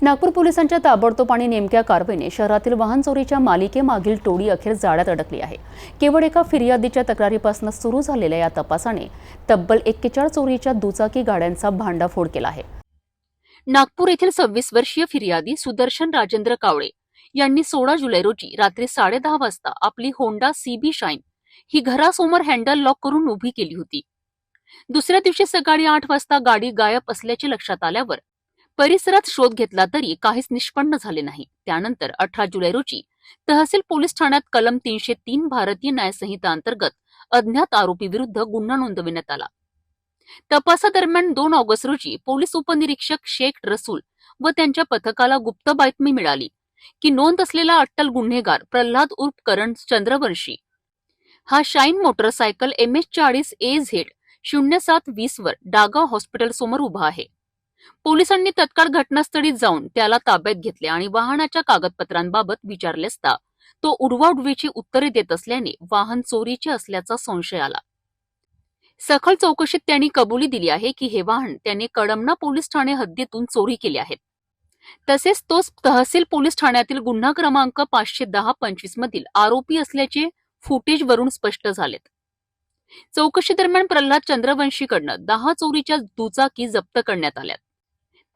नागपूर पोलिसांच्या ताबडतोब आणि नेमक्या कारवाईने शहरातील वाहन चोरीच्या मालिकेमागील टोळी अखेर जाळ्यात अडकली आहे। केवळ एका फिर्यादीच्या तक्रारीपासून सुरू झालेल्या या तपासाने तब्बल 41 चोरीच्या दुचाकी गाड्यांचा भांडाफोड केला आहे। नागपूर येथील 26 वर्षीय फिर्यादी सुदर्शन राजेंद्र कावळे यांनी 16 जुलै रोजी रात्री 10:30 वाजता आपली होंडा सीबी शाईन ही घरासमोर हँडल लॉक करून उभी केली होती। दुसऱ्या दिवशी सकाळी 8 वाजता गाडी गायब असल्याचे लक्षात आल्यावर परिसरात शोध घेतला तरी काहीच निष्पन्न झाले नाही। त्यानंतर 18 जुलै रोजी तहसील पोलीस ठाण्यात कलम 303 भारतीय न्याय संहिता अंतर्गत अज्ञात आरोपी विरुद्ध गुन्हा नोंदविण्यात आला। तपासादरम्यान 2 ऑगस्ट रोजी पोलीस उपनिरीक्षक शेख रसूल व त्यांच्या पथकाला गुप्त बातमी मिळाली की नोंद असलेला अट्टल गुन्हेगार प्रल्हाद उर्फ करण चंद्रवंशी हा शाईन मोटरसायकल MS40 AZ 0720 वर डागा हॉस्पिटल समोर उभा आहे। पोलिसांनी तत्काळ घटनास्थळी जाऊन त्याला ताब्यात घेतले आणि वाहनाच्या कागदपत्रांबाबत विचारले असता तो उडवाउडवीची उत्तरे देत असल्याने वाहन चोरीचे असल्याचा संशय आला। सखोल चौकशीत त्यांनी कबुली दिली आहे की हे वाहन त्याने कडमना पोलीस ठाणे हद्दीतून चोरी केले आहे। तसेच तो तहसील पोलीस ठाण्यातील गुन्हा क्रमांक 510-25 मधील आरोपी असल्याचे फुटेजवरून स्पष्ट झालेत। चौकशी दरम्यान प्रल्हाद चंद्रवंशीकडनं 10 चोरीच्या दुचाकी जप्त करण्यात आल्या।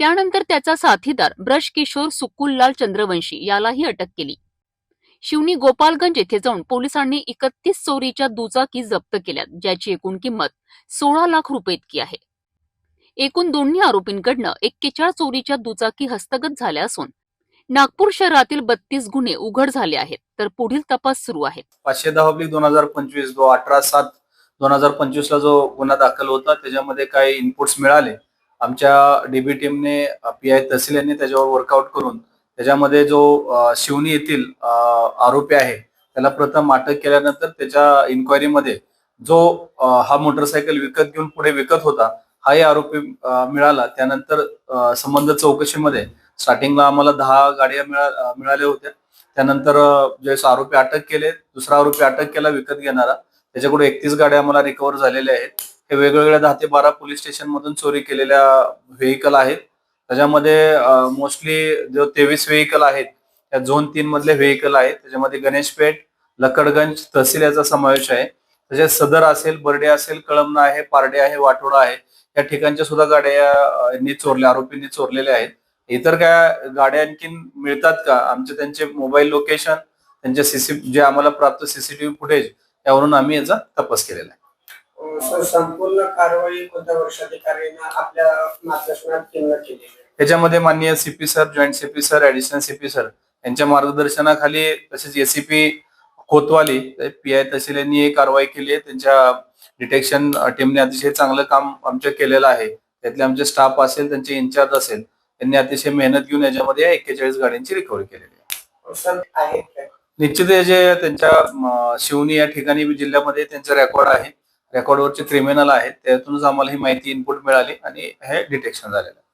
त्यानंतर त्याचा साथीदार ब्रज किशोर सुकुललाल चंद्रवंशी यालाही अटक केली। शिवनी गोपालगंज येथे जाऊन पोलिसांनी 31 चोरीच्या दुचाकी जप्त केल्या, ज्याची एकूण किंमत 16 लाख रुपये इतकी आहे। एकूण दोन्ही आरोपींकडनं 41 चोरीच्या दुचाकी हस्तगत झाल्या असून नागपूर शहरातील 32 गुन्हे उघड झाले आहेत, तर पुढील तपास सुरू आहे। 510/2025 जो 18/7/2025 ला जो गुन्हा दाखल होता त्याच्यामध्ये काही इनपुट्स मिळाले। आमच्या डीबी टीमने PI तहसील यांनी त्याच्यावर वर्कआउट करून त्याच्यामध्ये जो शिवनी येथील आरोपी आहे त्याला प्रथम अटक केल्यानंतर त्याच्या इन्क्वायरीमध्ये जो हा मोटरसायकल विकत घेऊन पुढे विकत होता हाही आरोपी मिळाला। त्यानंतर संबंध चौकशीमध्ये स्टार्टिंगला आम्हाला 10 गाड्या मिळाल्या होत्या। त्यानंतर ज्यावेळेस आरोपी अटक केले, दुसरा आरोपी अटक केला विकत घेणारा, त्याच्याकडे 31 गाड्या आम्हाला रिकव्हर झालेल्या आहेत। हे वेगवेगळ्या 10 ते 12 पोलीस स्टेशन मधून चोरी केलेल्या व्हेकल आहेत। त्याच्यामध्ये मोस्टली जो 23 व्हेकल आहेत त्या झोन 3 मधले व्हेकल आहेत। त्याच्यामध्ये गणेशपेठ, लकडगंज तहसील याचा समावेश आहे। तसेच सदर असेल, बर्डे असेल, कळमना आहे, पारडे आहे, वाटोडा आहे, या ठिकाणच्या सुद्धा गाड्या आरोपींनी चोरलेल्या आहेत। इतर काय गाड्या आणखीन मिळतात का आमचे त्यांचे मोबाईल लोकेशन, त्यांचे जे आम्हाला प्राप्त CCTV फुटेज यावरून आम्ही याचा तपास केलेला आहे। संपूर्ण कारवाई कोणत्या वर्षाधिकाऱ्यांना आपल्या मार्गदर्शनात केली आहे? त्याच्यामध्ये माननीय CP sir, joint CP sir, additional CP sir यांच्या मार्गदर्शनाखाली, तसेच ACP कोतवाली PI तहसील यांनी ही कारवाई केली आहे। त्यांच्या डिटेक्शन टीमने अतिशय चांगलं काम आमच्या केलेलं आहे। त्यातले आमचे स्टाफ असेल, त्यांचे इन्चार्ज असेल, त्यांनी अतिशय मेहनत घेऊन याच्यामध्ये 41 गाड्यांची रिकव्हरी केलेली आहे। निश्चित जे त्यांच्या शिवनी या ठिकाणी जिल्ह्यामध्ये त्यांचा रेकॉर्ड आहे, रेकॉर्डवरचे क्रिमिनल आहेत, त्यातूनच आम्हाला ही माहिती इनपुट मिळाली आणि हे डिटेक्शन झालेलं आहे।